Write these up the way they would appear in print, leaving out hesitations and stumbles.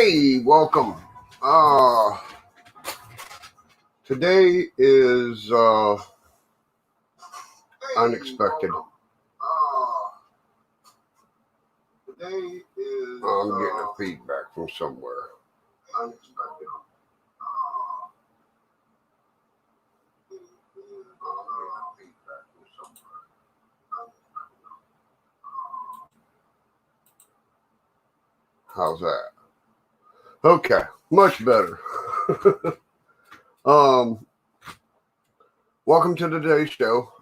Hey, welcome. Today is unexpected. I'm getting a feedback from somewhere. Unexpected. How's that? Okay, much better. Welcome to today's show.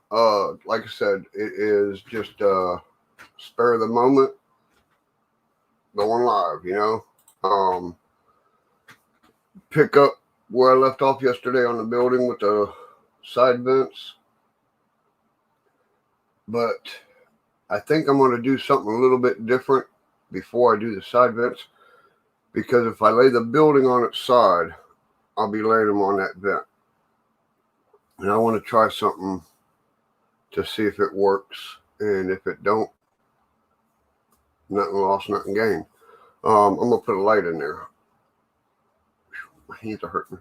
Like I said, it is just spur of the moment, going live. Pick up where I left off yesterday on the building with the side vents, but I think I'm going to do something a little bit different before I do the side vents, because if I lay the building on its side, I'll be laying them on that vent. And I want to try something to see if it works. And if it don't, nothing lost, nothing gained. I'm going to put a light in there. My hands are hurting.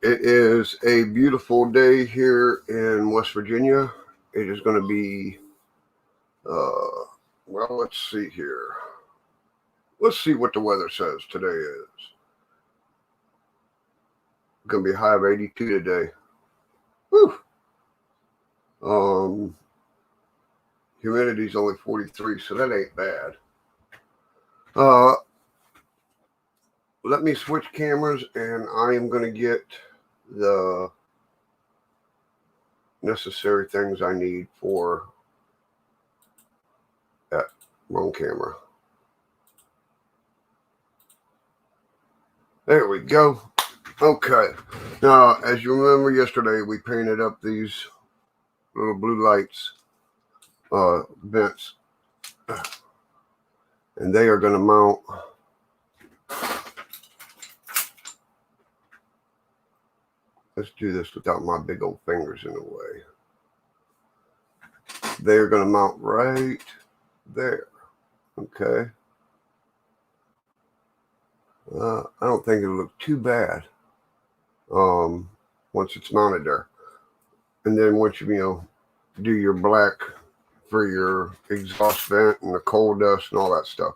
It is a beautiful day here in West Virginia. It is going to be, well, let's see here. Let's see what the weather says today is. Going to be a high of 82 today. Whew. Humidity's only 43, so that ain't bad. Let me switch cameras, and I am going to get the necessary things I need for that wrong camera. There we go. Okay. Now, as you remember yesterday, we painted up these little blue lights, vents, and they are going to mount let's do this without my big old fingers in the way. They are going to mount right there. Okay. I don't think it'll look too bad once it's mounted there. And then once you do your black for your exhaust vent and the coal dust and all that stuff.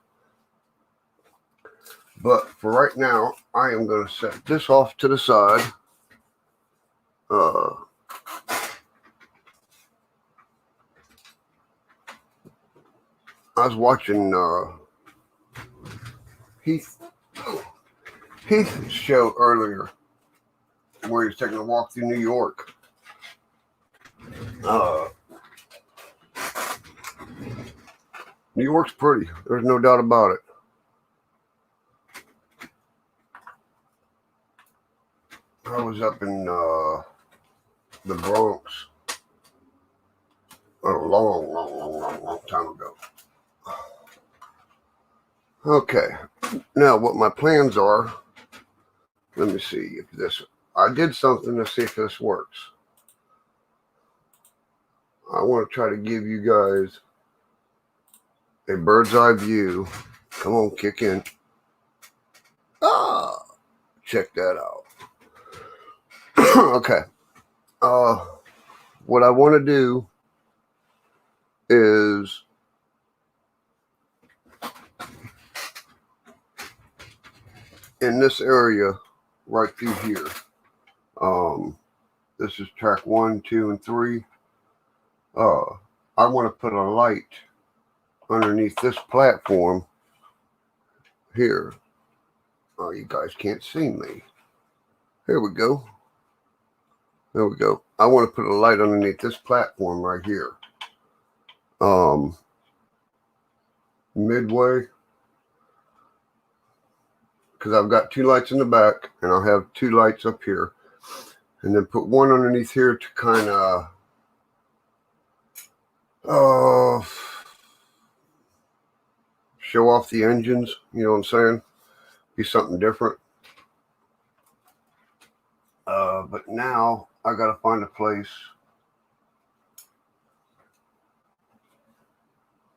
But for right now, I am going to set this off to the side. I was watching Heath's show earlier where he was taking a walk through New York. New York's pretty. There's no doubt about it. I was up in the Bronx a long time ago. Okay, now what my plans are, let me see if I did something to see if this works. I want to try to give you guys a bird's eye view. Come on, kick in. Check that out. Okay. What I want to do is in this area right through here. This is track 1, 2, and 3. I want to put a light underneath this platform here. Oh, you guys can't see me. Here we go. There we go. I want to put a light underneath this platform right here. Midway. Because I've got 2 lights in the back, and I'll have 2 lights up here. And then put one underneath here to kind of show off the engines. You know what I'm saying? Be something different. But now I got to find a place.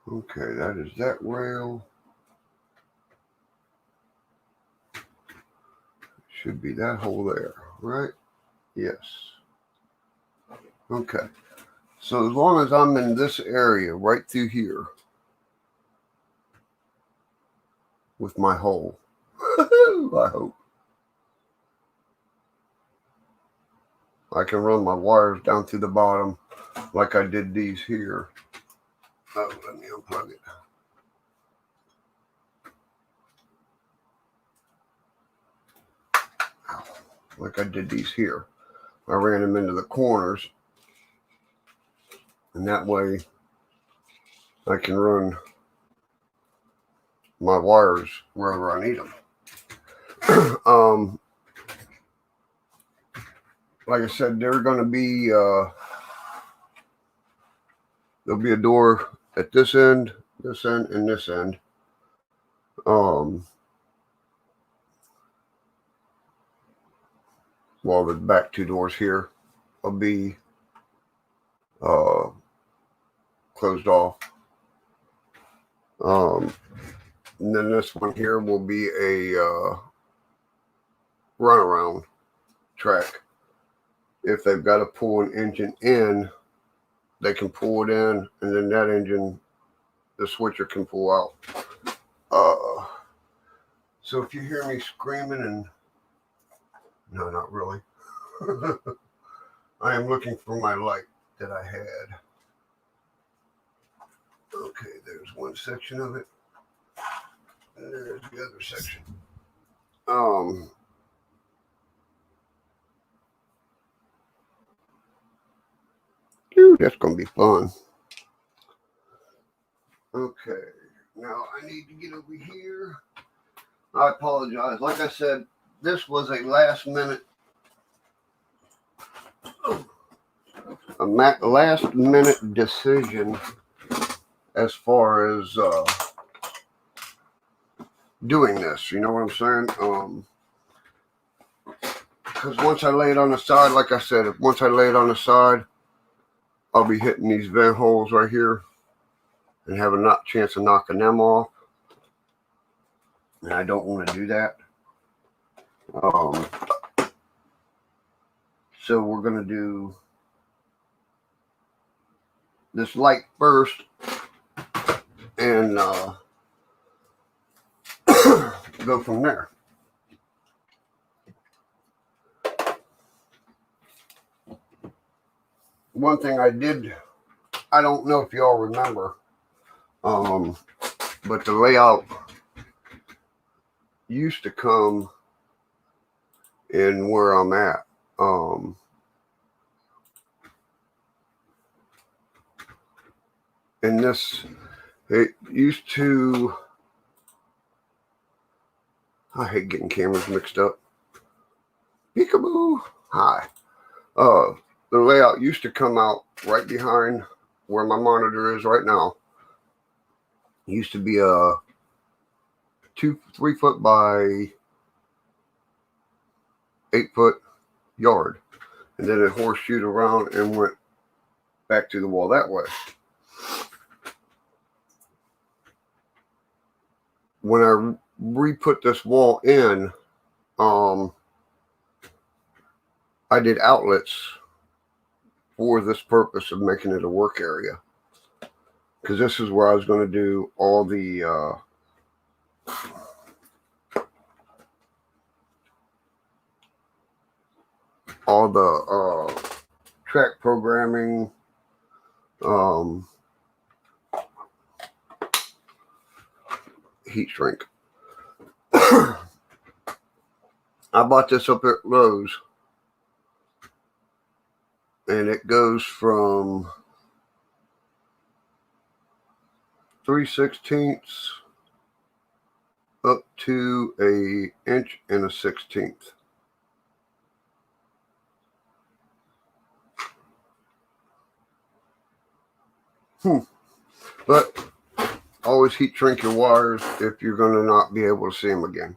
Okay, that is that rail. Should be that hole there, right? Yes. Okay. So as long as I'm in this area right through here with my hole, I hope I can run my wires down through the bottom like I did these here. Oh, let me unplug it. Like I did these here. I ran them into the corners, and that way I can run my wires wherever I need them. Like I said, they're going to be there'll be a door at this end, and this end. While the back two doors here will be closed off. And then this one here will be a runaround track. If they've got to pull an engine in, they can pull it in, and then that engine, the switcher can pull out. So if you hear me screaming and no, not really. I am looking for my light that I had. Okay, there's one section of it. And there's the other section. Dude, that's gonna be fun. Okay, now I need to get over here. I apologize. Like I said, this was a last minute decision as far as doing this. You know what I'm saying? Because once I lay it on the side, like I said, once I lay it on the side, I'll be hitting these vent holes right here and have a chance of knocking them off. And I don't want to do that. So we're going to do this light first and go from there. One thing I did, I don't know if y'all remember, but the layout used to come in where I'm at. And this, it used to, I hate getting cameras mixed up. Peekaboo. Hi. The layout used to come out right behind where my monitor is right now. It used to be a 3 foot by 8 foot yard. And then it horseshoed around and went back to the wall that way. When I re-put this wall in, I did outlets for this purpose of making it a work area. Because this is where I was going to do all the track programming, heat shrink. I bought this up at Lowe's, and it goes from 3/16 up to 1 inch and 1/16. But always heat shrink your wires if you're going to not be able to see them again.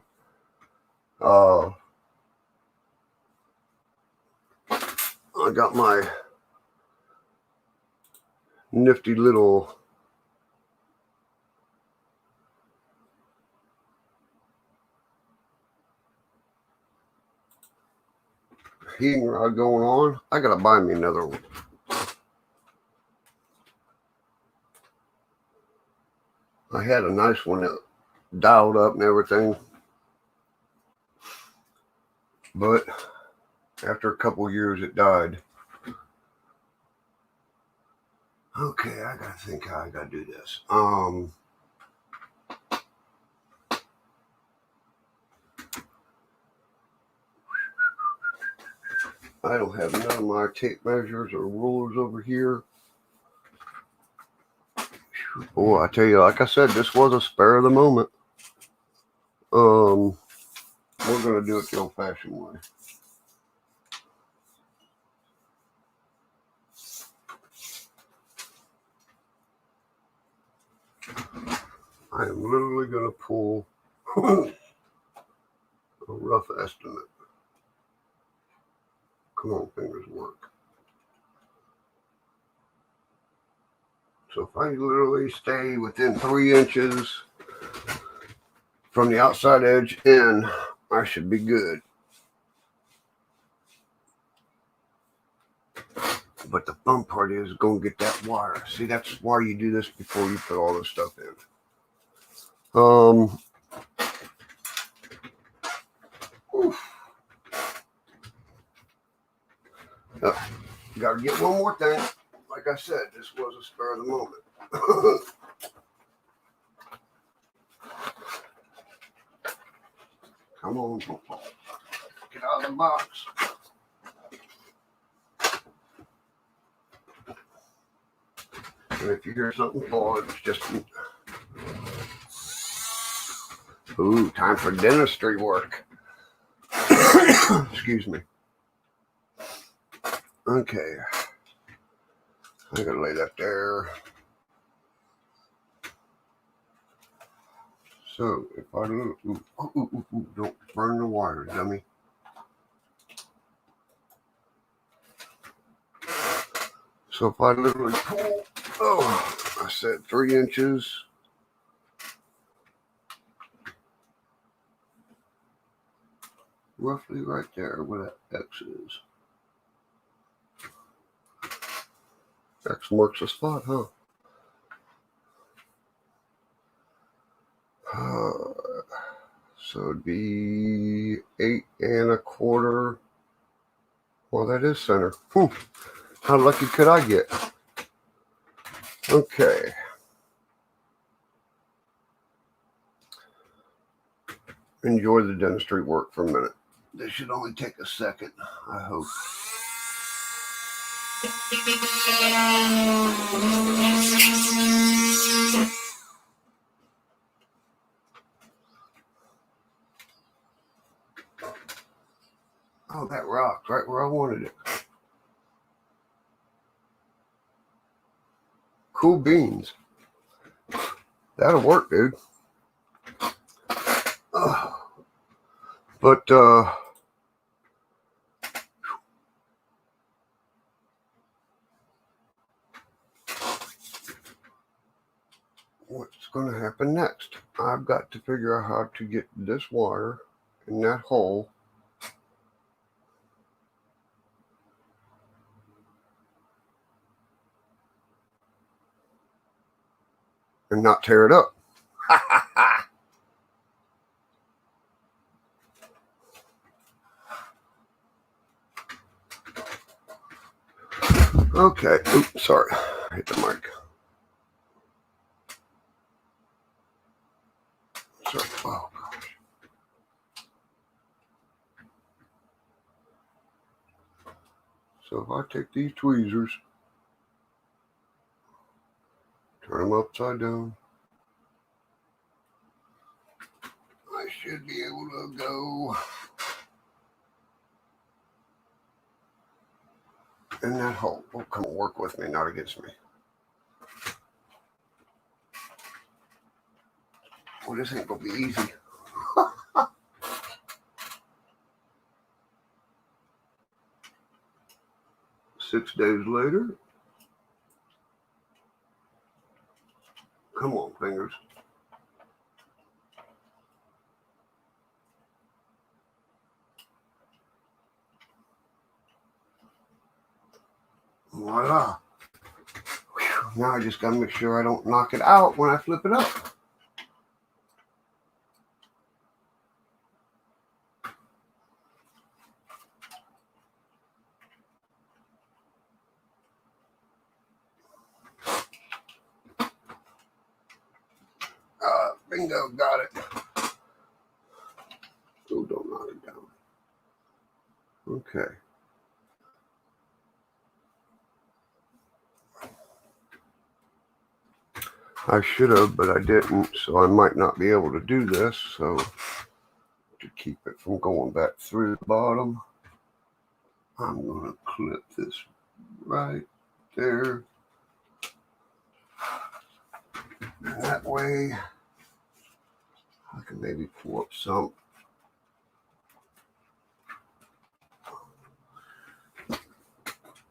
I got my nifty little heating rod going on. I gotta buy me another one. I had a nice one that dialed up and everything, but after a couple of years it died. Okay, I gotta think how I gotta do this. I don't have none of my tape measures or rulers over here. Boy, I tell you, like I said, this was a spur of the moment. We're gonna do it the old-fashioned way. I am literally gonna pull a rough estimate. Come on, fingers, work. So if I literally stay within 3 inches from the outside edge in, I should be good. But the fun part is going to get that wire. See, that's why you do this before you put all this stuff in. Got to get one more thing. Like I said, this was a spur of the moment. Come on, get out of the box. And if you hear something fall, it's just... Ooh, time for dentistry work. Excuse me. Okay. I'm going to lay that there. So, if I don't burn the wire, dummy. So if I literally pull, I said 3 inches. Roughly right there where that X is. X marks the spot, huh? So it'd be 8 1/4. Well, that is center. How lucky could I get? Okay. Enjoy the dentistry work for a minute. This should only take a second, I hope. Oh, that rocked right where I wanted it. Cool beans. That'll work, dude. But, what's going to happen next? I've got to figure out how to get this wire in that hole. And not tear it up. Okay. Oops, sorry. I hit the mic. Sorry. Oh, gosh. So if I take these tweezers, turn them upside down, I should be able to go in that hole. Oh, come on, work with me, not against me. Well, this ain't gonna be easy. Six days later. Come on, fingers. Voila. Whew. Now I just gotta make sure I don't knock it out when I flip it up. Bingo, got it. Oh, don't knock it down. Okay. I should have, but I didn't, so I might not be able to do this. So to keep it from going back through the bottom, I'm going to clip this right there. And that way, I can maybe pull up some.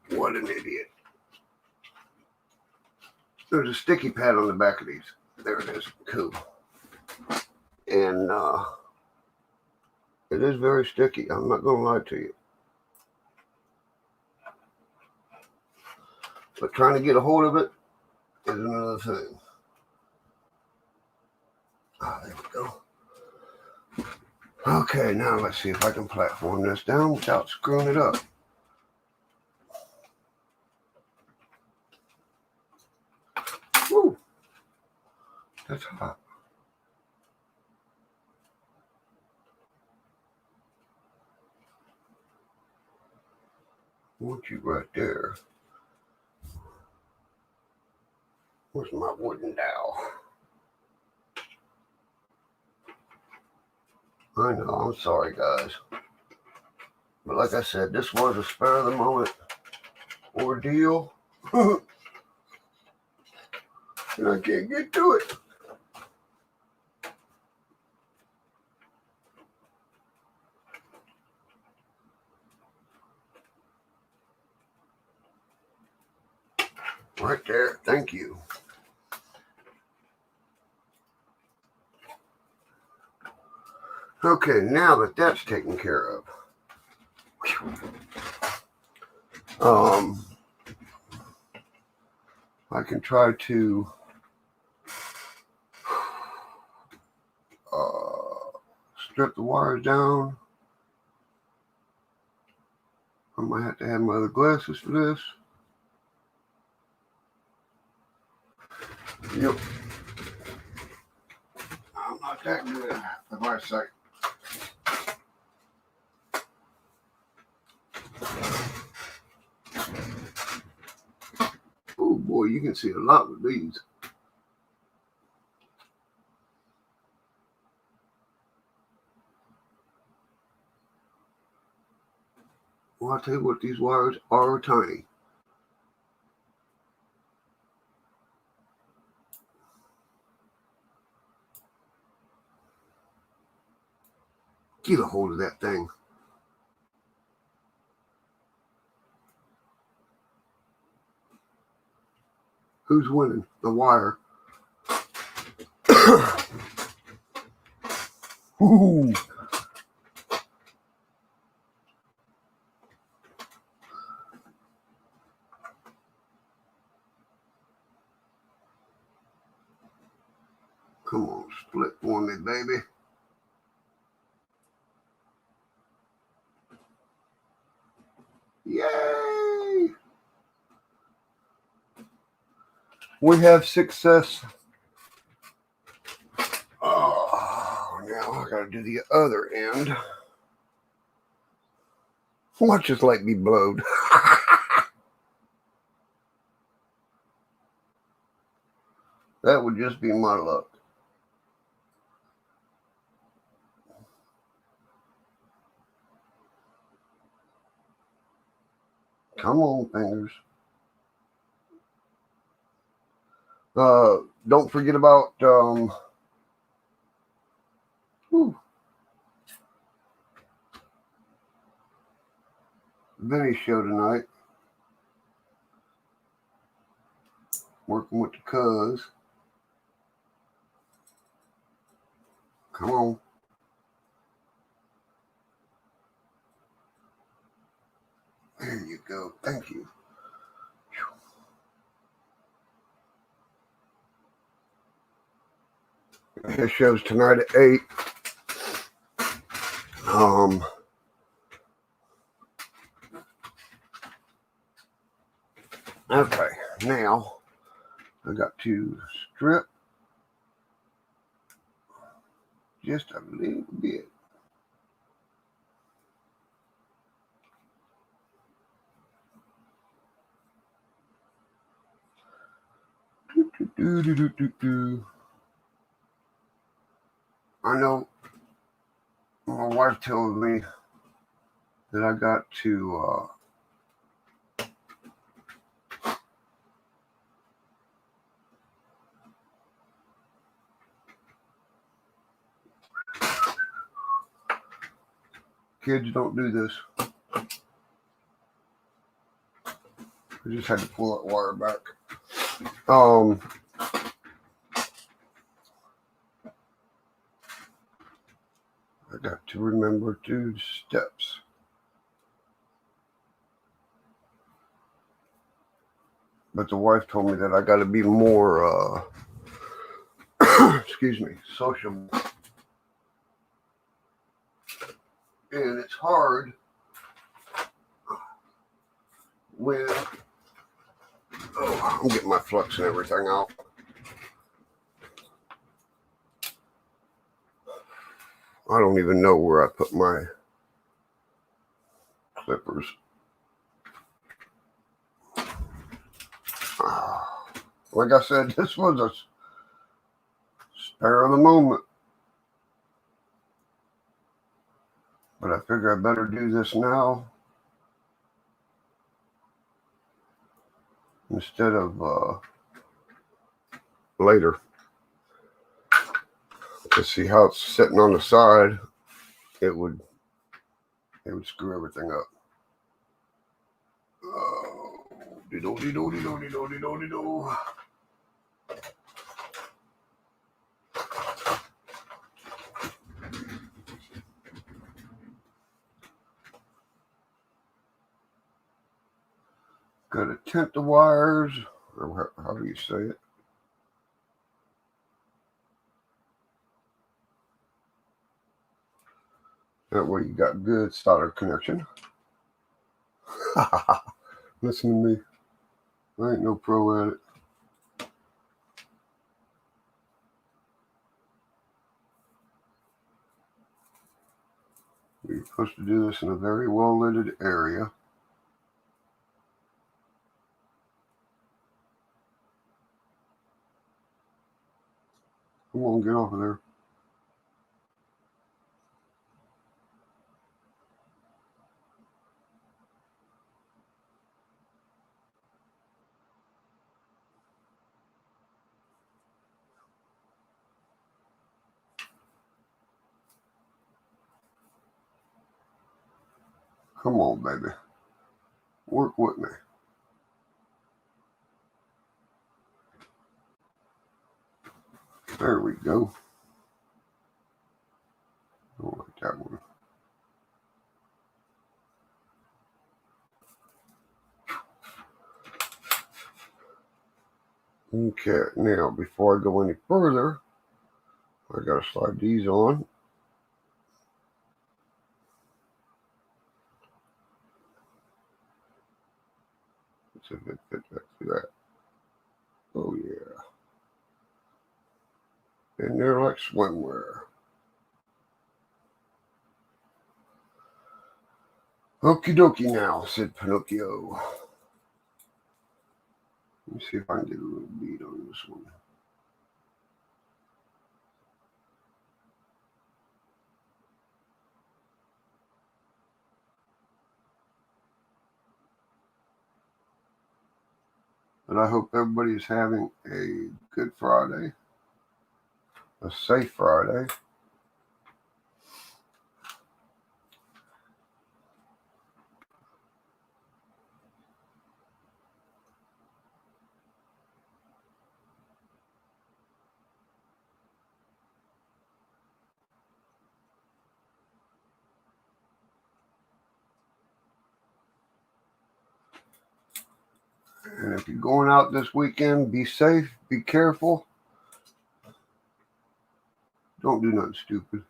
What an idiot. There's a sticky pad on the back of these. There it is. Cool. And it is very sticky. I'm not going to lie to you. But trying to get a hold of it is another thing. There we go. Okay, now let's see if I can platform this down without screwing it up. Woo! That's hot. I want you right there. Where's my wooden dowel? I know, I'm sorry guys. But like I said, this was a spur of the moment ordeal. And I can't get to it. Right there, thank you. Okay, now that that's taken care of, I can try to strip the wires down. I might have to have my other glasses for this. Yep. I'm not that good at the eyesight. Oh boy, you can see a lot with these. Well, I'll tell you what, these wires are tiny. Get a hold of that thing. Who's winning? The wire. Ooh. Come on, split for me, baby. Yay! We have success. Oh, now I gotta do the other end. Watch this light be blowed. That would just be my luck. Come on, fingers. Don't forget about Vinny's show tonight. Working with the cuz. Come on. There you go. Thank you. His show's tonight at 8. Okay, now I got to strip just a little bit. I know my wife told me that I got to kids don't do this. I just had to pull that wire back. I got to remember 2 steps. But the wife told me that I got to be more, excuse me, sociable. And it's hard when, I'm getting my flux and everything out. I don't even know where I put my clippers. Like I said, this was a spare of the moment. But I figure I better do this now instead of later. To see how it's sitting on the side, it would screw everything up. Gotta tent the wires, or how do you say it? That way you got good solder connection. Listen to me. I ain't no pro at it. We're supposed to do this in a very well lit area. Come on, get off of there. Come on, baby. Work with me. There we go. I don't like that one. Okay, now before I go any further, I gotta slide these on. Let's see if it fits back through that. Oh yeah. And they're like swimwear. Okie dokie now, said Pinocchio. Let me see if I can get a little bead on this one. But I hope everybody's having a good Friday, a safe Friday. And if you're going out this weekend, be safe, be careful. Don't do nothing stupid.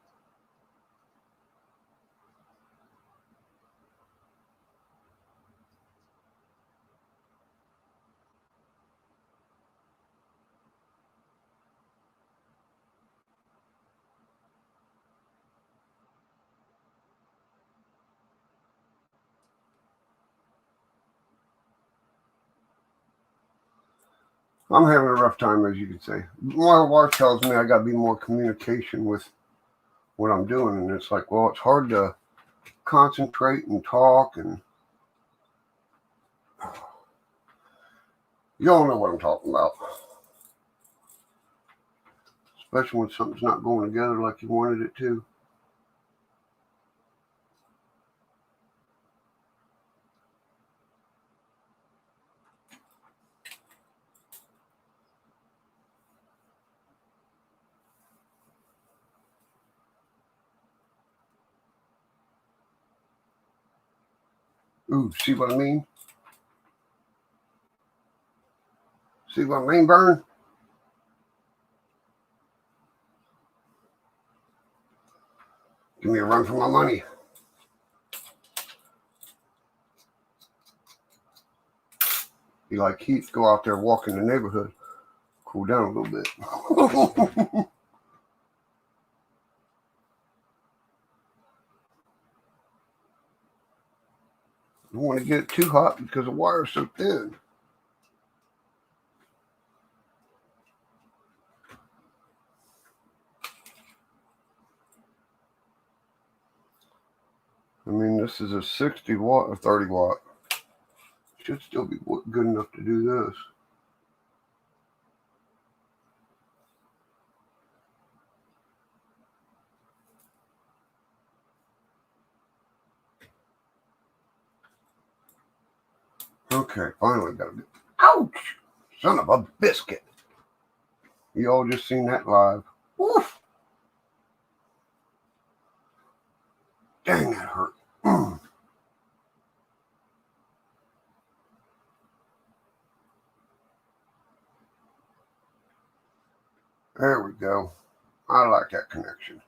I'm having a rough time, as you can say. My wife tells me I got to be more communication with what I'm doing, and it's like, well, it's hard to concentrate and talk, and you all know what I'm talking about. Especially when something's not going together like you wanted it to. Ooh, see what I mean? See what I mean, Burn? Give me a run for my money. Be like Keith, go out there, walk in the neighborhood, cool down a little bit. I don't want to get it too hot because the wire's so thin. I mean, this is a 60 watt or 30 watt. Should still be good enough to do this. Okay, finally got it. Ouch! Son of a biscuit. You all just seen that live. Woof! Dang, that hurt. There we go. I like that connection.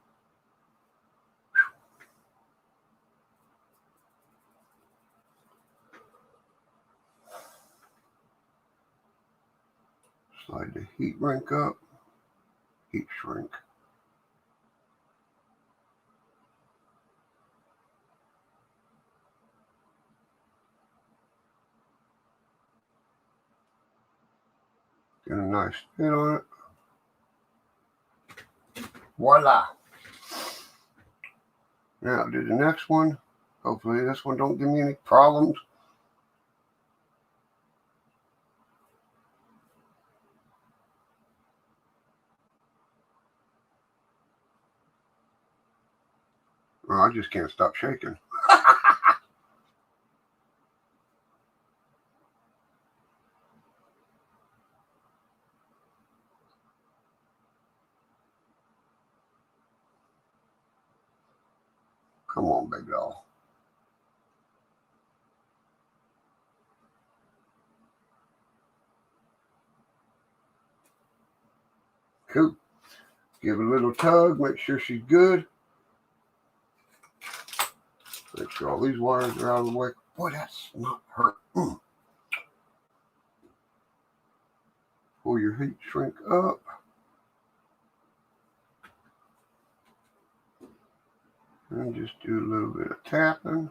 Slide the heat shrink up. Heat shrink. Get a nice fit on it. Voila. Now do the next one. Hopefully this one don't give me any problems. Well, I just can't stop shaking. Come on, big doll. Cool. Give it a little tug. Make sure she's good. Make sure all these wires are out of the way. Boy, that's not hurt. Pull your heat shrink up. And just do a little bit of tapping.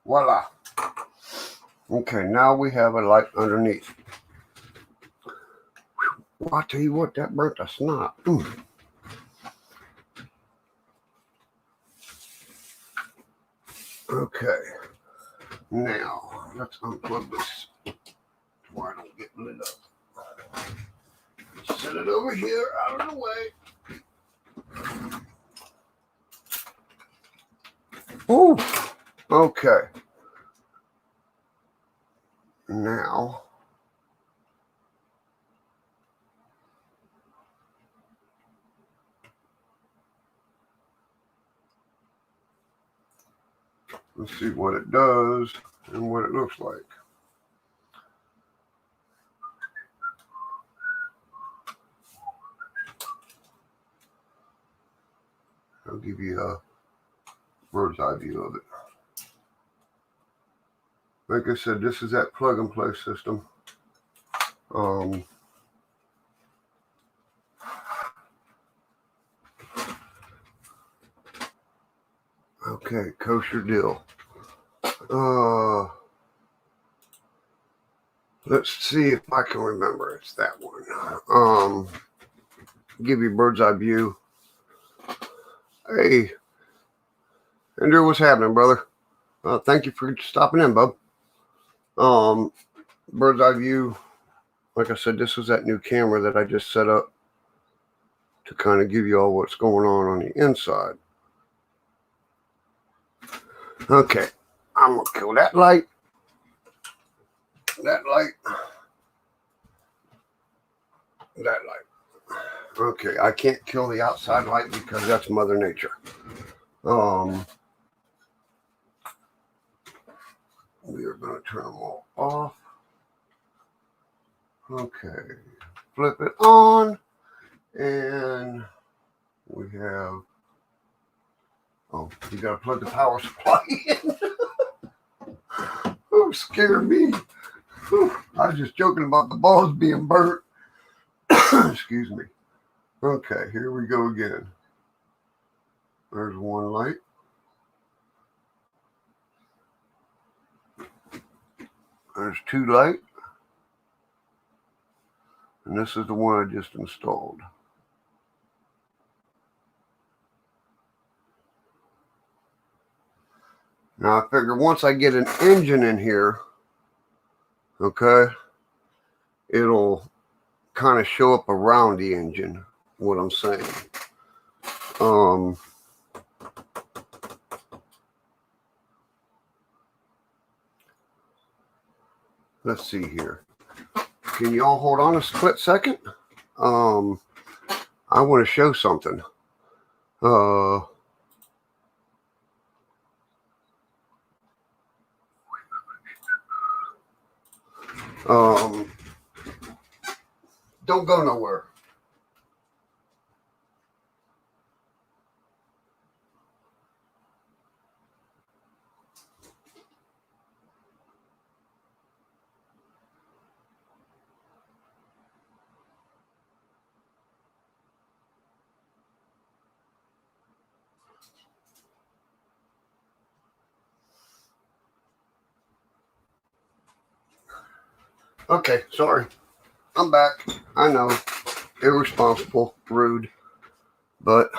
Voila. Okay, now we have a light underneath. Well, I'll tell you what, that burnt a snot. Okay, now let's unplug this before I don't get lit up. Set it over here out of the way. Ooh, okay. Now, Let's see what it does and what it looks like. I'll give you a bird's eye view of it. Like I said, this is that plug and play system. Okay, kosher deal. Let's see if I can remember. It's that one. Give you a bird's eye view. Hey, Andrew, what's happening, brother? Thank you for stopping in, bub. Bird's eye view. Like I said, this was that new camera that I just set up to kind of give you all what's going on the inside. Okay, I'm gonna kill that light. That light. Okay, I can't kill the outside light because that's Mother Nature. We are going to turn them all off. Okay, flip it on, and we have. Oh, you got to plug the power supply in. Oh, scared me. Whew. I was just joking about the balls being burnt. Excuse me. Okay, here we go again. There's one light. There's two lights. And this is the one I just installed. Now I figure once I get an engine in here, okay, it'll kind of show up around the engine, what I'm saying. Let's see here. Can you all hold on a split second? I want to show something. Don't go nowhere. Okay, sorry. I'm back. I know. Irresponsible, rude, but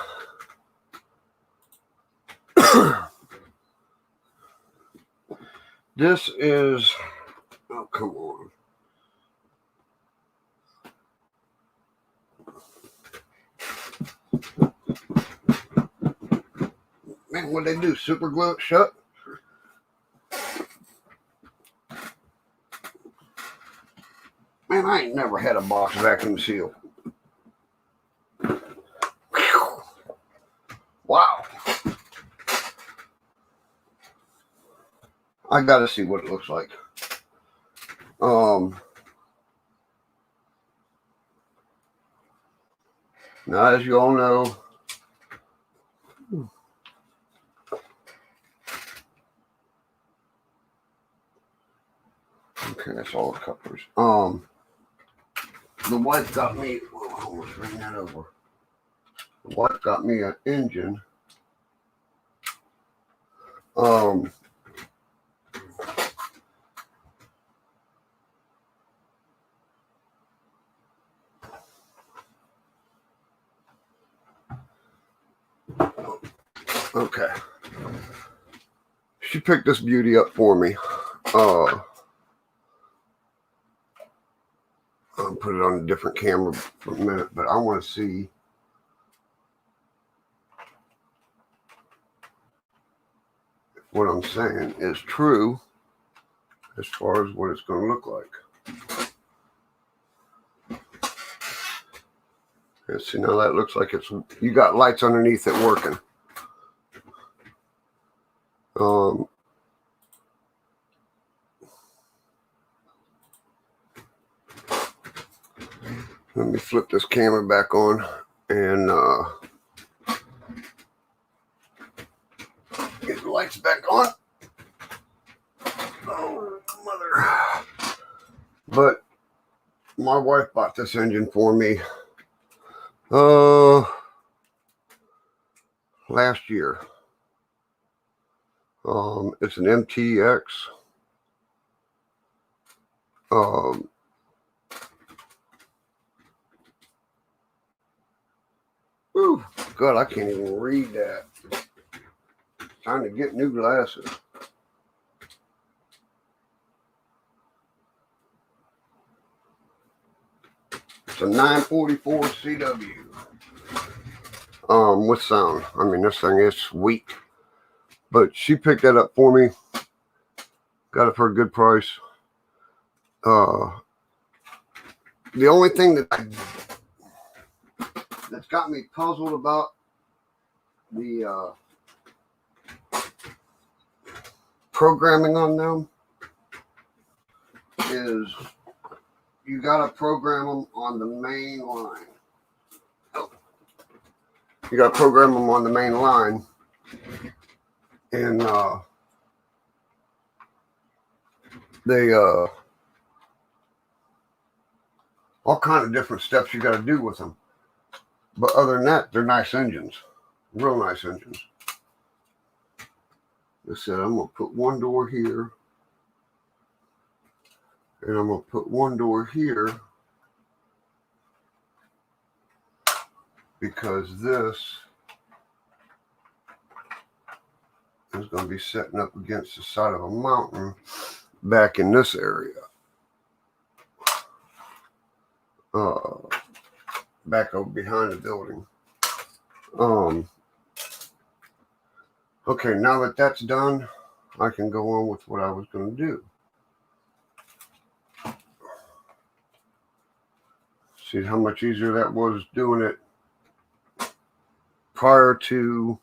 this is, oh, come on. Man, what'd they do? Super glue it shut? Man, I ain't never had a box vacuum seal. Wow. I gotta see what it looks like. Now, as you all know, okay, that's all the couplers. The wife got me, oh, I almost ran that over. The wife got me an engine. Okay. She picked this beauty up for me. I'll put it on a different camera for a minute, but I want to see if what I'm saying is true as far as what it's going to look like. And see, now that looks like it's, you got lights underneath it working. Let me flip this camera back on and get the lights back on. Oh, mother. But my wife bought this engine for me last year. It's an MTX. Ooh, God, I can't even read that. Time to get new glasses. It's a 944 CW. With sound. I mean, this thing is sweet. But she picked that up for me. Got it for a good price. The only thing that's got me puzzled about the programming on them is you got to program them on the main line. You got to program them on the main line, and they all kind of different steps you got to do with them. But other than that, they're nice engines, real nice engines. I said I'm gonna put one door here, and I'm gonna put one door here because this is going to be setting up against the side of a mountain back in this area. Back over behind the building. Okay, now that that's done, I can go on with what I was going to do. See how much easier that was doing it prior to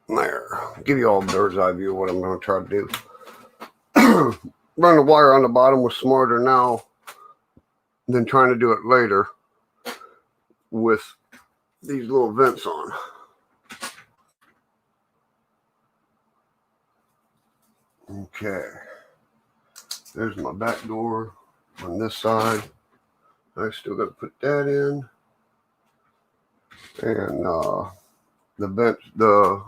there. Give you all a bird's eye view of what I'm going to try to do. Run the wire on the bottom was smarter now than trying to do it later with these little vents on. Okay. There's my back door on this side. I still got to put that in. And the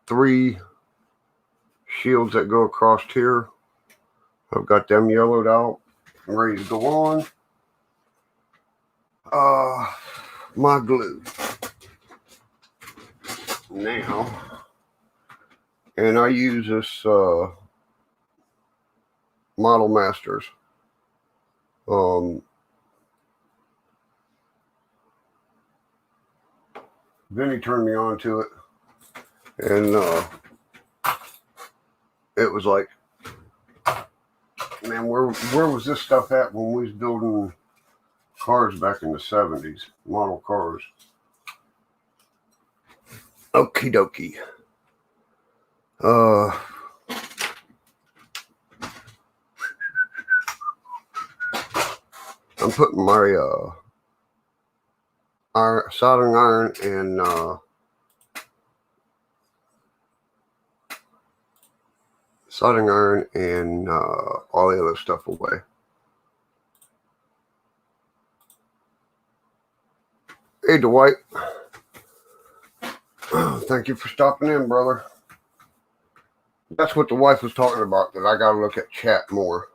3 shields that go across here, I've got them yellowed out and ready to go on. My glue now, and I use this Model Masters. Vinny turned me on to it, and it was like, man, where was this stuff at when we was building cars back in the 70s, model cars? Okie dokie. I'm putting my soldering iron and all the other stuff away. Hey, Dwight. Thank you for stopping in, brother. That's what the wife was talking about, that I got to look at chat more.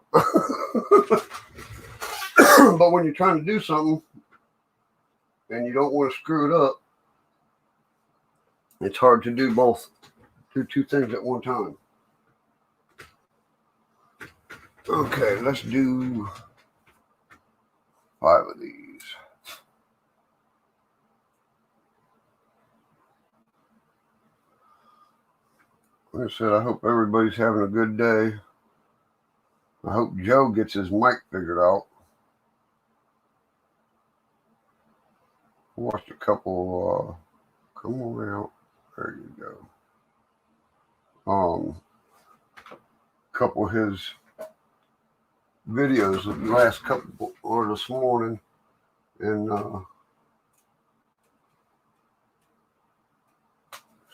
But when you're trying to do something and you don't want to screw it up, it's hard to do both. Do 2 things at one time. Okay, let's do 5 of these. Like I said, I hope everybody's having a good day. I hope Joe gets his mic figured out. Watched a couple, come on out. There you go. couple of his videos the last couple or this morning, and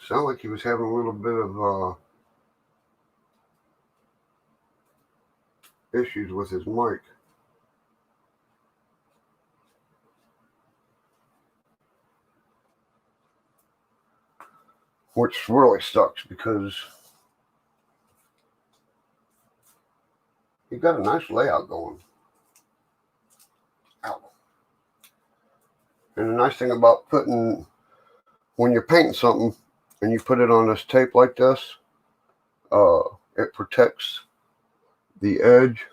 sounded like he was having a little bit of issues with his mic. Which really sucks because you got a nice layout going. Ow. And the nice thing about when you're painting something and you put it on this tape like this, it protects the edge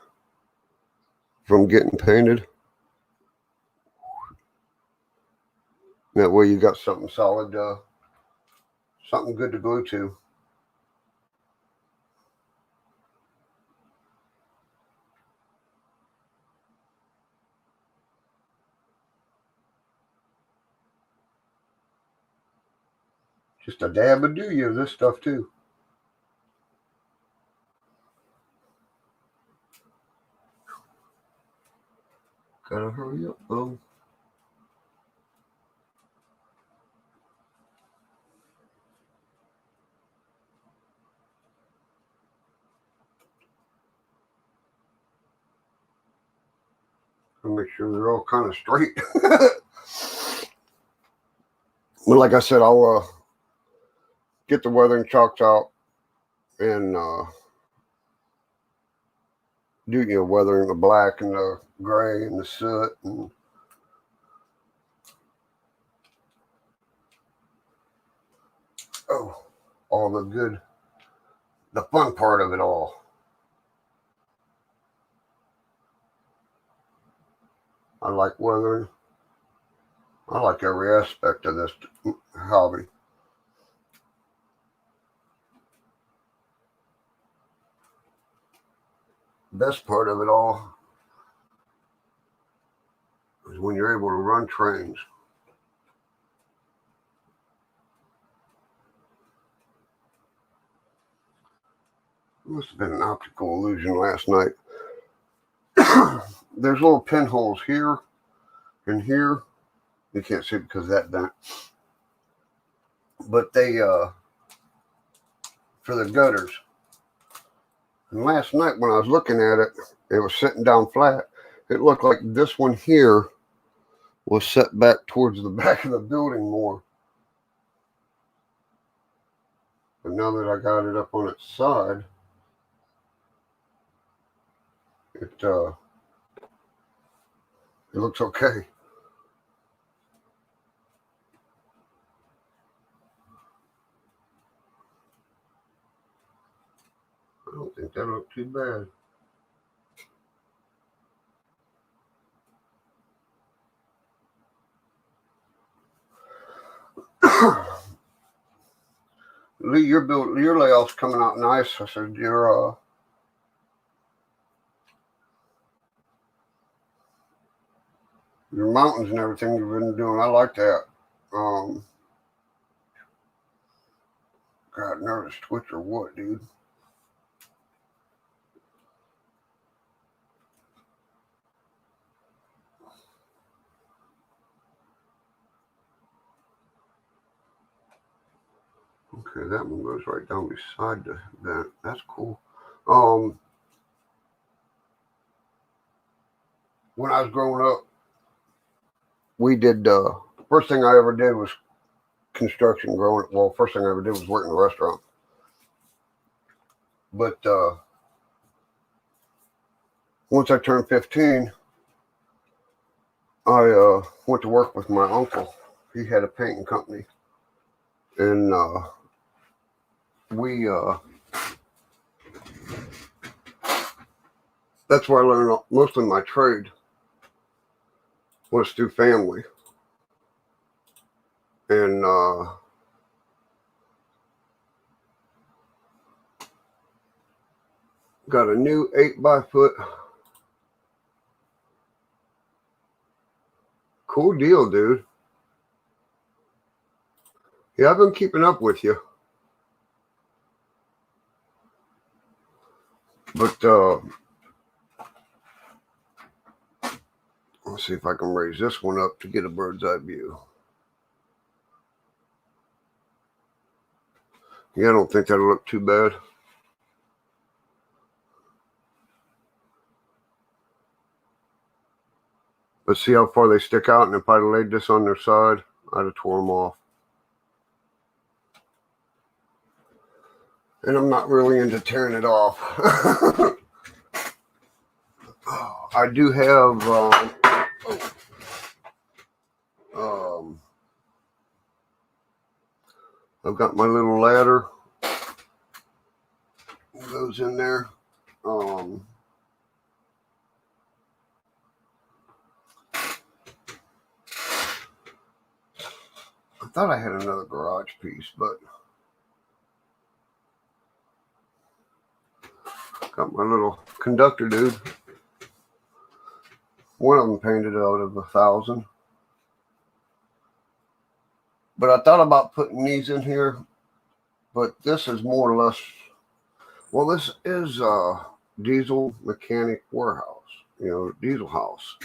from getting painted. That way you got something solid, something good to glue to. Just a dab of do you of this stuff too. Gotta hurry up, though. Make sure they're all kind of straight. But like I said, I'll get the weathering chalks out and do weathering the black and the gray and the soot and all the fun part of it all. I like weathering. I like every aspect of this hobby. Best part of it all is when you're able to run trains. It must have been an optical illusion last night. There's little pinholes here and here. You can't see because of that vent. But they, for the gutters. And last night when I was looking at it, it was sitting down flat. It looked like this one here was set back towards the back of the building more. But now that I got it up on its side, it looks okay. I don't think that looked too bad. Lee, your layout's coming out nice. I said your mountains and everything you've been doing. I like that. God, nervous twitch or what, dude? Okay, that one goes right down beside the vent. That's cool. When I was growing up, we did, first thing I ever did was construction growing. Well, first thing I ever did was work in a restaurant. But once I turned 15, I went to work with my uncle. He had a painting company. And that's where I learned most of my trade was through family. And got a new 8x-foot. Cool deal, dude. Yeah, I've been keeping up with you. But let's see if I can raise this one up to get a bird's eye view. Yeah, I don't think that'll look too bad. But see how far they stick out, and if I'd laid this on their side, I'd have tore them off. And I'm not really into tearing it off. I do have I've got my little ladder. It goes in there. I thought I had another garage piece, but got my little conductor dude. One of them painted out of 1,000. But I thought about putting these in here, but this is more or less, well, this is a diesel mechanic warehouse, diesel house.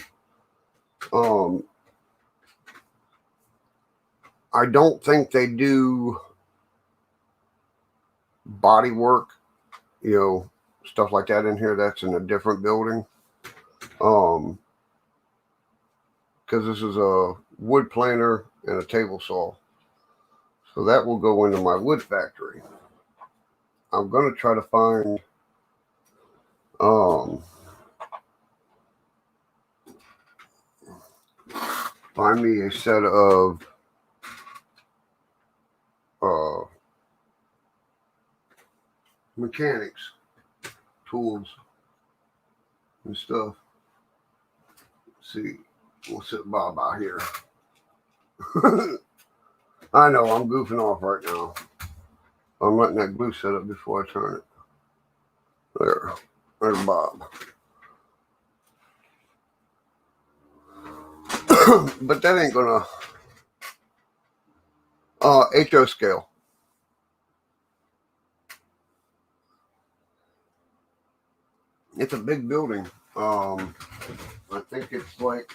I don't think they do body work, stuff like that in here. That's in a different building. Because this is a wood planer and a table saw. So that will go into my wood factory. I'm going to try to find me a set of mechanics tools and stuff. Let's see, we'll sit Bob out here. I know I'm goofing off right now. I'm letting that glue set up before I turn it. There's Bob. But that ain't gonna HO scale. It's a big building. I think it's like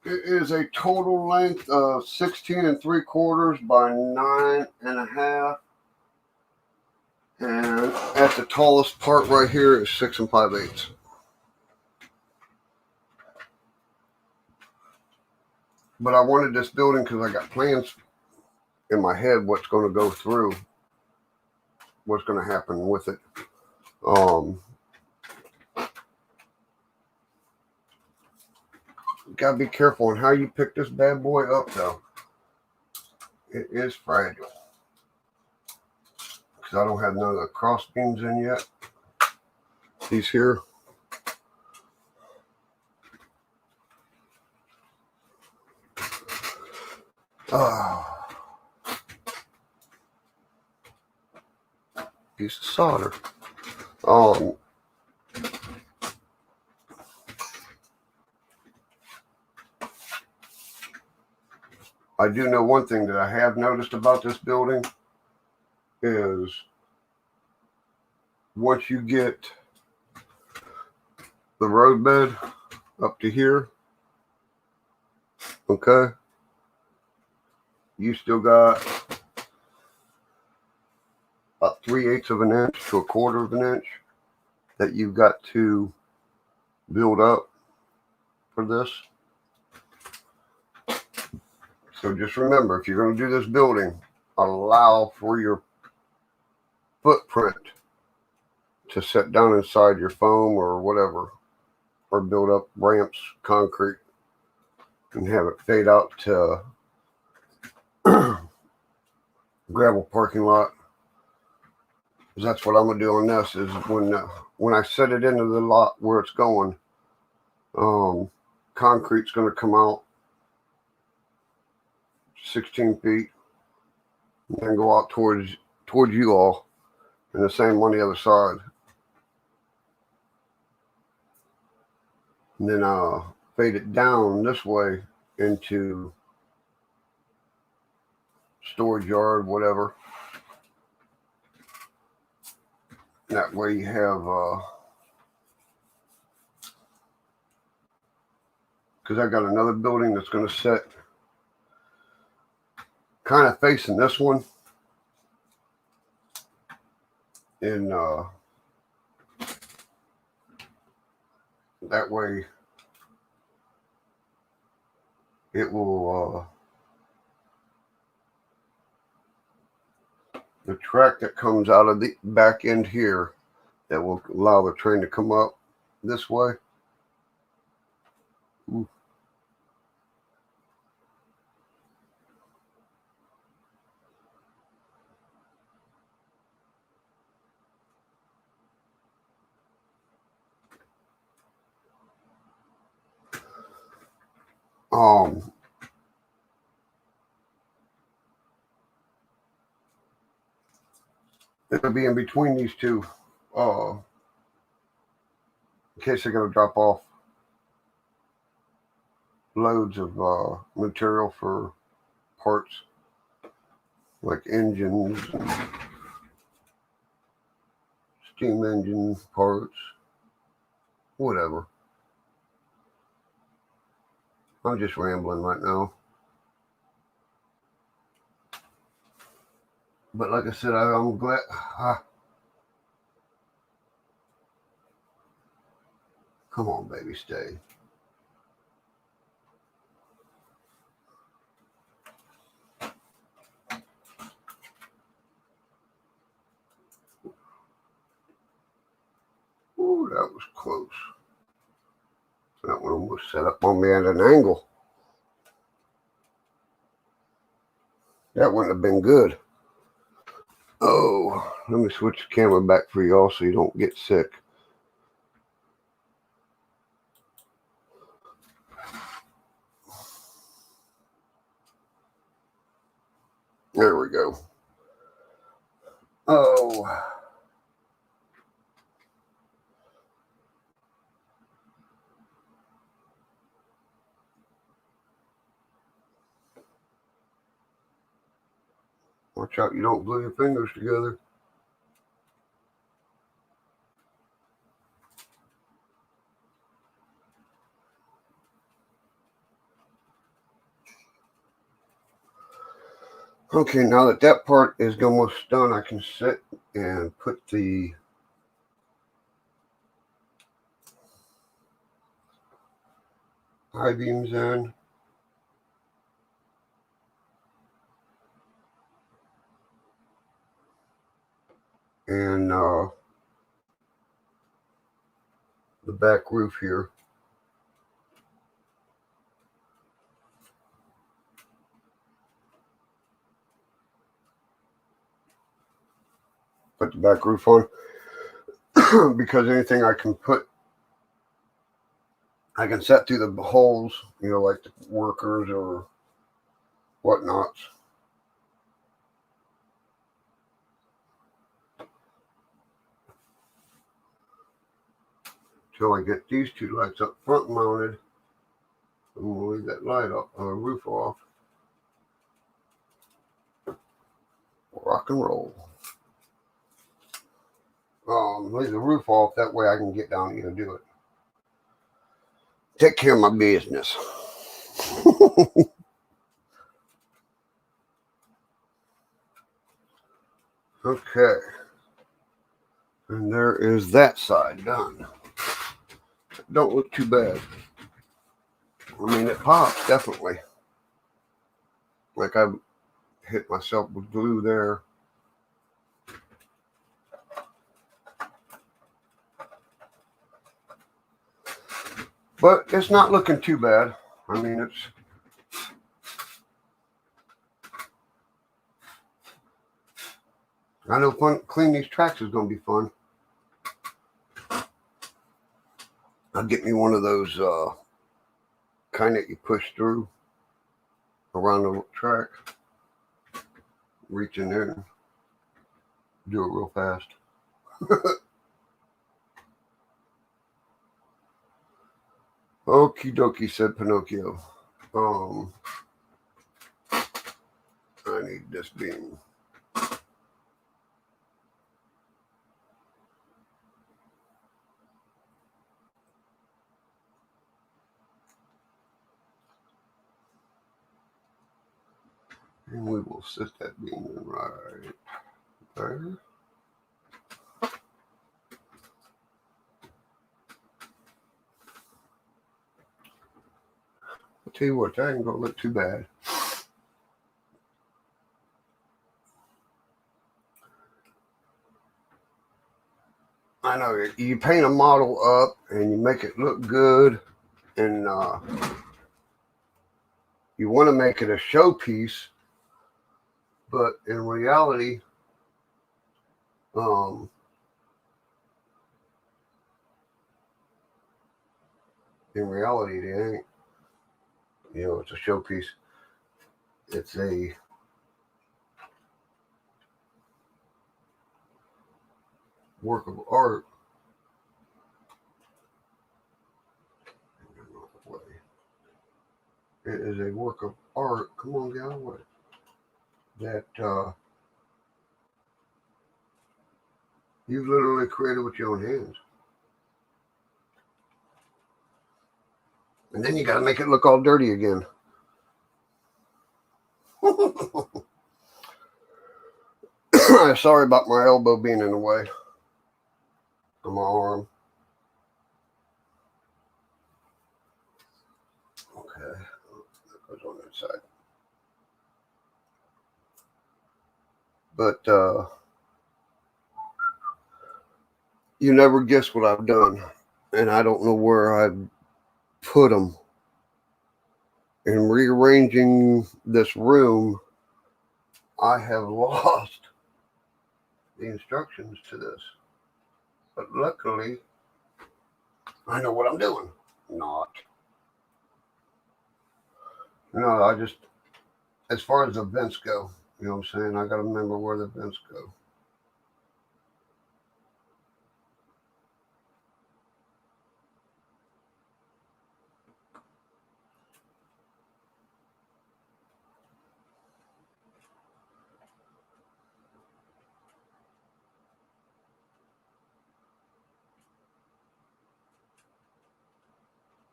it is a total length of 16 3/4 by 9 1/2. And at the tallest part right here is 6 5/8. But I wanted this building because I got plans in my head what's going to go through, what's going to happen with it. Got to be careful on how you pick this bad boy up, though. It is fragile. Because I don't have none of the cross beams in yet. These here. Piece of solder. I do know one thing that I have noticed about this building is once you get the road bed up to here, okay, you still got about 3/8 of an inch to 1/4 of an inch that you've got to build up for this. So just remember, if you're going to do this building, allow for your footprint to set down inside your foam or whatever, or build up ramps, concrete, and have it fade out to gravel parking lot. Because that's what I'm going to do on this, is when I set it into the lot where it's going, concrete's going to come out 16 feet and then go out towards you all, and the same on the other side. And then fade it down this way into storage yard, whatever. That way you have, because I got another building that's going to set kind of facing this one. And that way it will, the track that comes out of the back end here that will allow the train to come up this way. Ooh. It'll be in between these two, in case they're going to drop off loads of material for parts, like engines, and steam engine parts, whatever. I'm just rambling right now. But like I said, I'm glad. Come on, baby, stay. Ooh, that was close. That one almost set up on me at an angle. That wouldn't have been good. Oh, let me switch the camera back for y'all so you don't get sick. There we go. Oh. Watch out you don't glue your fingers together. Okay, now that that part is almost done, I can sit and put the I-beams in. And the back roof here. Put the back roof on because anything I can set through the holes, you know, like the workers or whatnots. Until I get these two lights up front mounted, I'm going to leave that light up, roof off. Rock and roll. Leave the roof off, that way I can get down here and do it. Take care of my business. Okay. And there is that side done. Don't look too bad. I mean, it pops, definitely. Like I hit myself with glue there. But it's not looking too bad. I mean, I know clean these tracks is going to be fun. I'll get me one of those kind that you push through around the track. Reach in there and do it real fast. Okie dokie, said Pinocchio. I need this beam. And we will sit that beam right there. I'll tell you what, that ain't gonna look too bad. I know you paint a model up and you make it look good, and you want to make it a showpiece, but in reality, it ain't. You know, it's a showpiece. It's a work of art. It is a work of art. Come on, get out of the way. That you've literally created with your own hands. And then you got to make it look all dirty again. Sorry about my elbow being in the way of my arm. Okay, that goes on that side. But you never guess what I've done, and I don't know where I've put them. In rearranging this room, I have lost the instructions to this. But luckily, I know what I'm doing. Not. No, I just, as far as the vents go, you know what I'm saying? I got to remember where the vents go.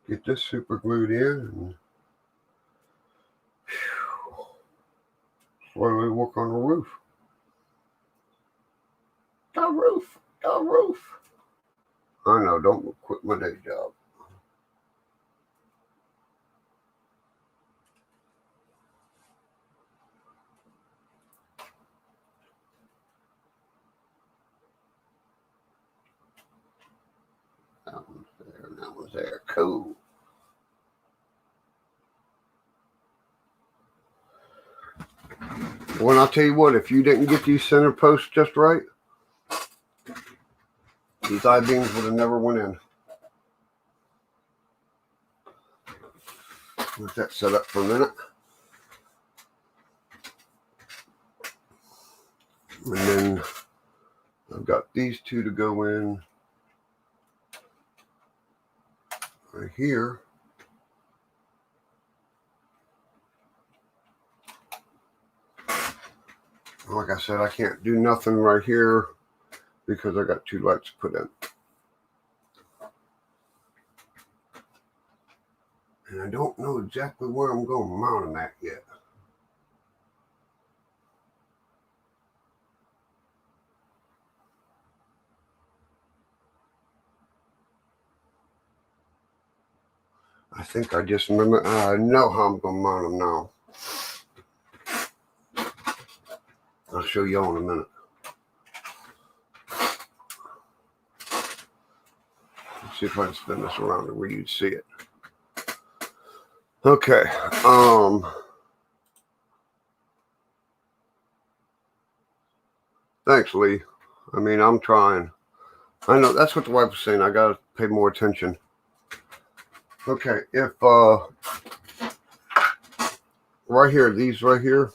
Get this super glued in and slowly work on the roof. The roof. I know, don't quit my day job. That one's there, and that one's there. Cool. Well, I'll tell you what, if you didn't get these center posts just right, these I-beams would have never went in. Let that set up for a minute. And then I've got these two to go in right here. Like I said, I can't do nothing right here because I got two lights put in. And I don't know exactly where I'm going to mount them at yet. I think I just remember, I know how I'm going to mount them now. I'll show y'all in a minute. Let's see if I can spin this around to where you'd see it. Okay. Thanks, Lee. I mean, I'm trying. I know that's what the wife was saying. I got to pay more attention. Okay, if right here, these right here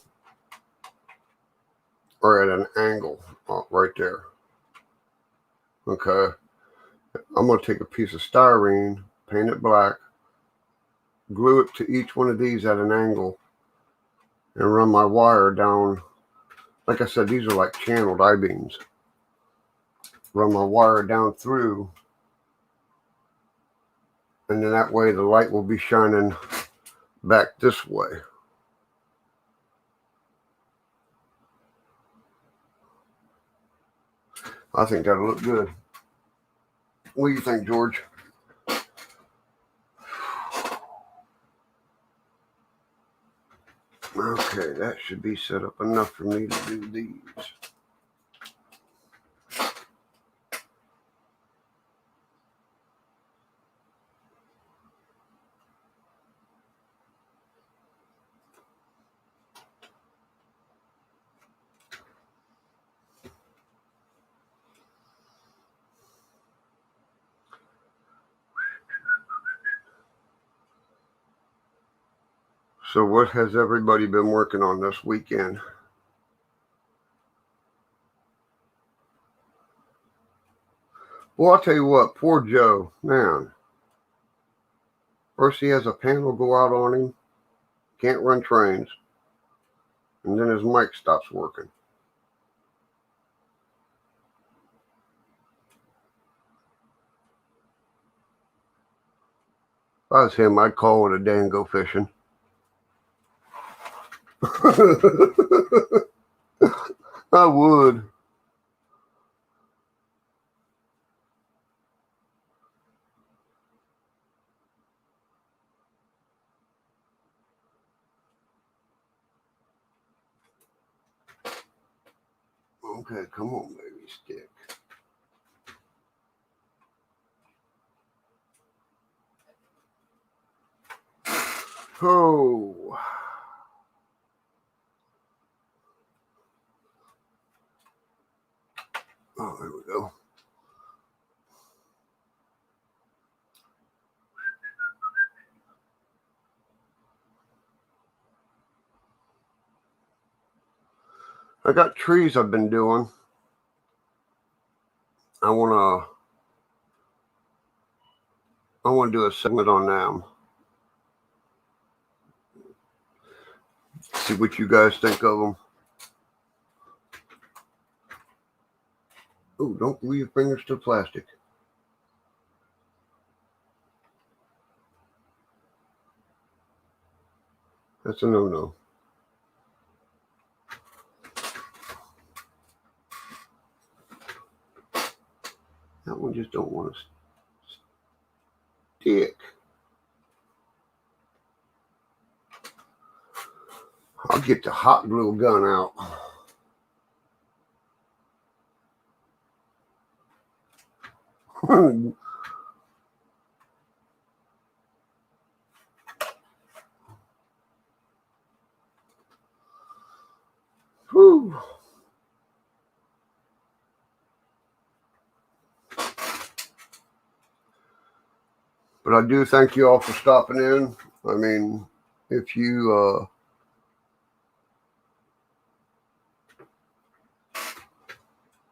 are at an angle right there. Okay, I'm going to take a piece of styrene, paint it black, glue it to each one of these at an angle, and run my wire down. Like I said, these are like channeled I-beams. Run my wire down through, and then that way the light will be shining back this way. I think that'll look good. What do you think, George? Okay, that should be set up enough for me to do these. So what has everybody been working on this weekend? Well, I'll tell you what, poor Joe, man. First he has a panel go out on him, can't run trains, and then his mic stops working. If I was him, I'd call it a day and go fishing. I would. Okay, come on, baby, stick. Oh. Oh, there we go. I got trees I've been doing. I want to do a segment on them. See what you guys think of them. Oh, don't glue your fingers to plastic. That's a no-no. That one just don't want to stick. I'll get the hot glue gun out. Whew. But I do thank you all for stopping in. I mean, if you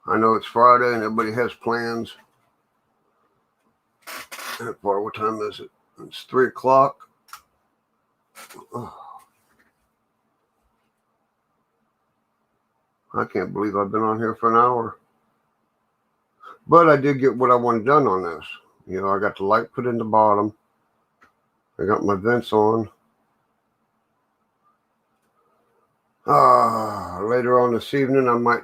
I know it's Friday and everybody has plans. What time is it? It's 3 o'clock. Oh, I can't believe I've been on here for an hour. But I did get what I wanted done on this. You know, I got the light put in the bottom. I got my vents on. Later on this evening, I might,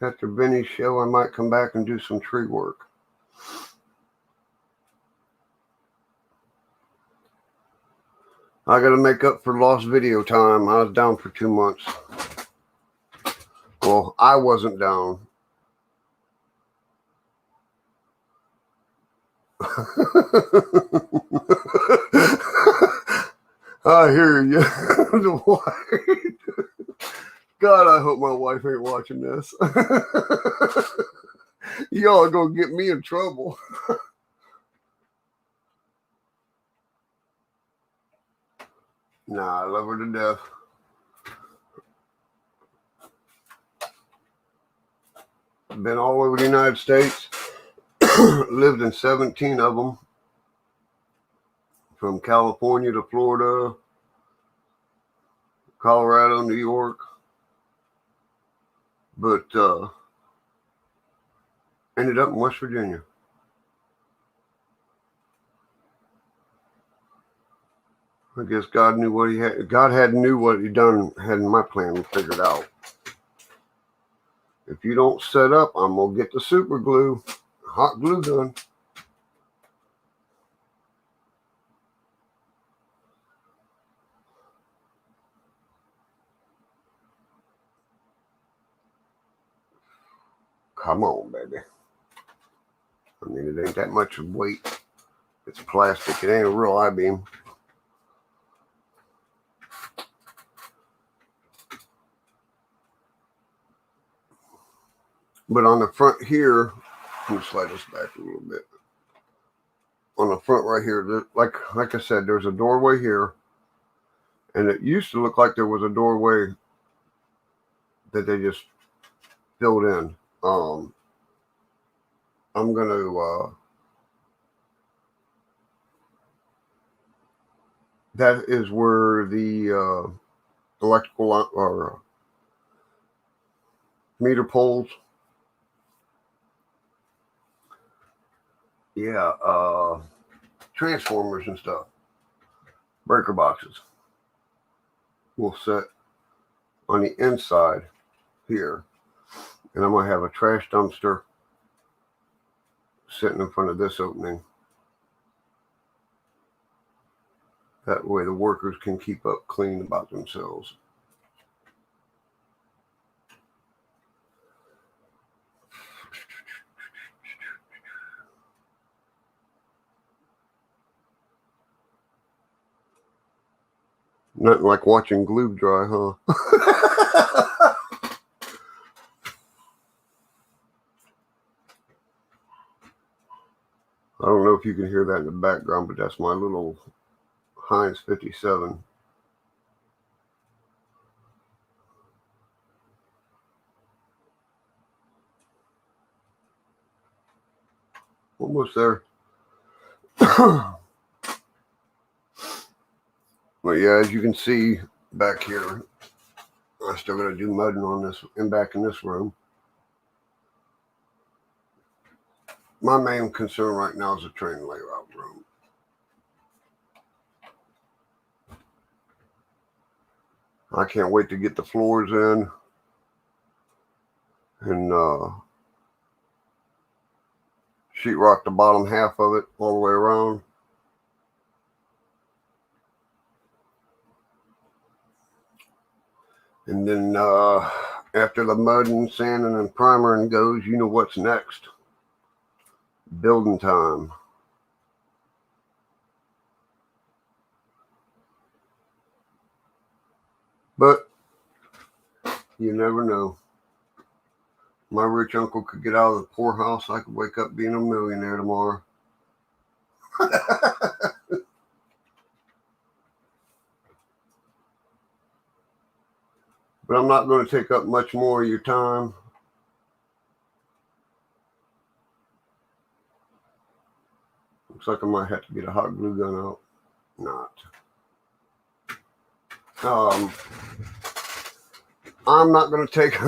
after Benny's show, I might come back and do some tree work. I got to make up for lost video time. I was down for 2 months. Well, I wasn't down. I hear you. God, I hope my wife ain't watching this. Y'all are going to get me in trouble. Nah, I love her to death. Been all over the United States. Lived in 17 of them. From California to Florida, Colorado, New York. But ended up in West Virginia. I guess God knew what he had. God had knew what he done, had my plan figured out. If you don't set up, I'm going to get the super glue, hot glue gun. Come on, baby. I mean, it ain't that much weight. It's plastic. It ain't a real I-beam. But on the front here, let me slide this back a little bit. On the front right here, like I said, there's a doorway here. And it used to look like there was a doorway that they just filled in. I'm going to... that is where the electrical or meter poles. Yeah, transformers and stuff. Breaker boxes will sit on the inside here. And I'm going to have a trash dumpster sitting in front of this opening. That way the workers can keep up clean about themselves. Nothing like watching glue dry, huh? I don't know if you can hear that in the background, but that's my little Heinz 57. Almost there. But yeah, as you can see back here, I still got to do mudding on this and back in this room. My main concern right now is the train layout room. I can't wait to get the floors in and sheetrock the bottom half of it all the way around. And then after the mudding, sanding, and primering goes, you know what's next. Building time. But you never know. My rich uncle could get out of the poorhouse. I could wake up being a millionaire tomorrow. But I'm not going to take up much more of your time. Looks like I might have to get a hot glue gun out. Not. I'm not going to take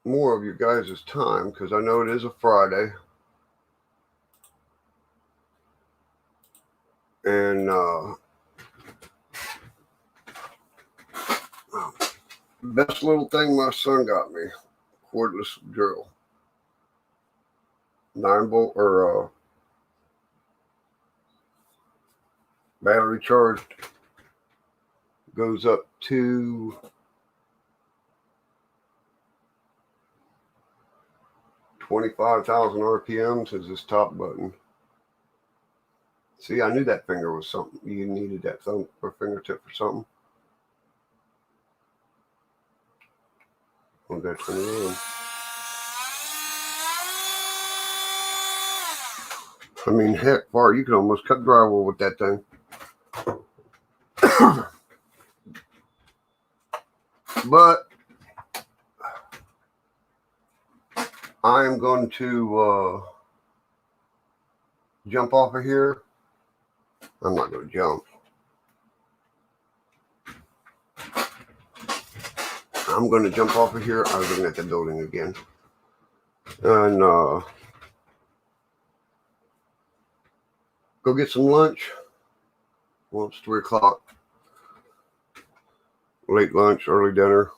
more of your guys' time because I know it is a Friday. And best little thing my son got me, cordless drill. 9-volt or battery charged. Goes up to 25,000 RPMs is this top button. See, I knew that finger was something. You needed that thumb or fingertip for something. I'm going to turn it on. I mean, heck, far you can almost cut drywall with that thing. But I am going to jump off of here. I'm not going to jump. I'm going to jump off of here. I was looking at the building again. And go get some lunch. Well, it's 3 o'clock. late lunch, early dinner.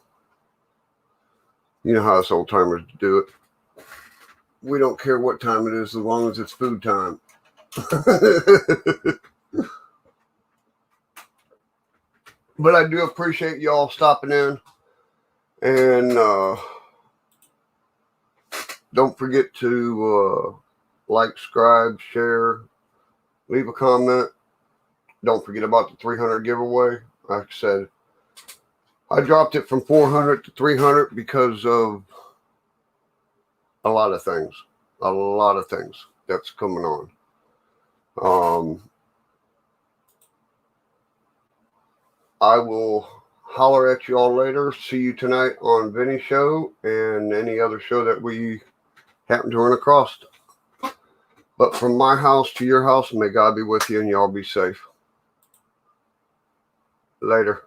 You know how us old timers do it. We don't care what time it is as long as it's food time. But I do appreciate y'all stopping in. And don't forget to like, subscribe, share, leave a comment. Don't forget about the 300 giveaway. Like I said, I dropped it from 400 to 300 because of a lot of things. A lot of things that's coming on. I will holler at you all later. See you tonight on Vinny's show and any other show that we happen to run across. But from my house to your house, may God be with you and y'all be safe. Later.